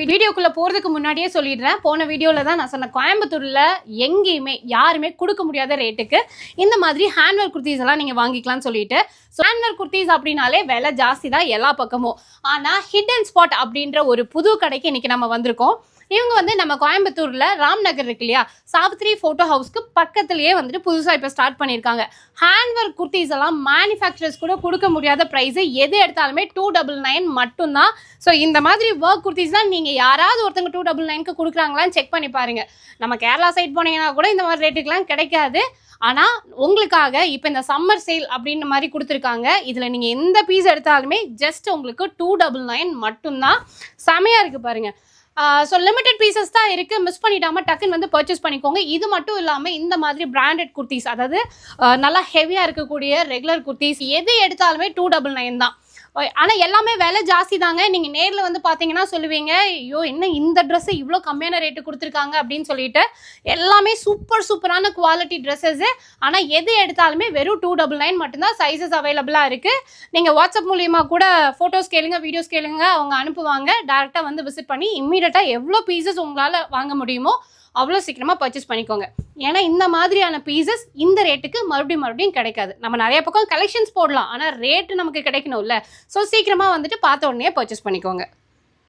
வீடியோக்குள்ள போறதுக்கு முன்னாடியே சொல்லிடுறேன், போன வீடியோல தான் நான் சொன்ன கோயம்புத்தூர்ல எங்கேயுமே யாருமே கொடுக்க முடியாத ரேட்டுக்கு இந்த மாதிரி ஹேண்ட்வேர் குர்த்திஸ் எல்லாம் நீங்க வாங்கிக்கலாம்னு சொல்லிட்டு. ஹேண்ட்வேர் குர்த்திஸ் அப்படின்னாலே விலை ஜாஸ்தி தான் எல்லா பக்கமும். ஆனா ஹிடன் ஸ்பாட் அப்படின்ற ஒரு புது கடைக்கு இன்னைக்கு நம்ம வந்திருக்கோம். இவங்க வந்து நம்ம கோயம்புத்தூர்ல ராம்நகர் இருக்கு இல்லையா, சாவித்ரி போட்டோ ஹவுஸ்க்கு பக்கத்துலயே வந்துட்டு புதுசா இப்ப ஸ்டார்ட் பண்ணிருக்காங்க. ஹேண்ட்வேர் குர்த்திஸ் எல்லாம் மேனுஃபேக்சரர்ஸ் கூட கொடுக்க முடியாத பிரைஸ், எது எடுத்தாலுமே 299 மட்டும்தான். ஸோ இந்த மாதிரி ஒர்க் குர்த்திஸ்லாம் நீங்க யாராவது ஒருத்தங்க 299க்கு கொடுக்குறாங்களான்னு செக் பண்ணி பாருங்க. நம்ம கேரளா சைட் போனீங்கன்னா கூட இந்த மாதிரி ரேட்டுக்கெல்லாம் கிடைக்காது. ஆனால் உங்களுக்காக இப்போ இந்த சம்மர் சேல் அப்படின்ற மாதிரி கொடுத்துருக்காங்க. இதில் நீங்கள் எந்த பீஸ் எடுத்தாலுமே ஜஸ்ட் உங்களுக்கு 299 மட்டும்தான். செமையாக இருக்குது பாருங்கள். ஸோ லிமிடெட் பீசஸ் தான் இருக்குது, மிஸ் பண்ணிடாமல் டக்குன்னு வந்து பர்ச்சேஸ் பண்ணிக்கோங்க. இது மட்டும் இல்லாமல் இந்த மாதிரி பிராண்டட் குர்த்திஸ், அதாவது நல்லா ஹெவியாக இருக்கக்கூடிய ரெகுலர் குர்த்திஸ் எது எடுத்தாலுமே 299 தான். ஆனால் எல்லாமே விலை ஜாஸ்தி தாங்க. நீங்கள் நேரில் வந்து பார்த்தீங்கன்னா சொல்லுவீங்க, ஐயோ என்ன இந்த ட்ரெஸ்ஸு இவ்வளோ கம்மியான ரேட்டு கொடுத்துருக்காங்க அப்படின்னு சொல்லிட்டு. எல்லாமே சூப்பரான குவாலிட்டி ட்ரெஸ்ஸஸ்ஸு. ஆனால் எது எடுத்தாலுமே வெறும் 299 மட்டும்தான். சைஸஸ் அவைலபிளாக இருக்குது. நீங்கள் வாட்ஸ்அப் மூலியமாக கூட ஃபோட்டோஸ் கேளுங்க, வீடியோஸ் கேளுங்க, அவங்க அனுப்புவாங்க. டேரெக்டாக வந்து விசிட் பண்ணி இம்மீடியட்டாக எவ்வளோ பீசஸ் உங்களால் வாங்க முடியுமோ அவ்வளோ சீக்கிரமாக பர்ச்சேஸ் பண்ணிக்கோங்க. ஏன்னா இந்த மாதிரியான பீசஸ் இந்த ரேட்டுக்கு மறுபடியும் கிடைக்காது. நம்ம நிறைய பக்கம் கலெக்ஷன்ஸ் போடலாம், ஆனால் ரேட்டு நமக்கு கிடைக்கணும்ல. ஸோ சீக்கிரமாக வந்துட்டு பார்த்த உடனே பர்ச்சேஸ் பண்ணிக்கோங்க.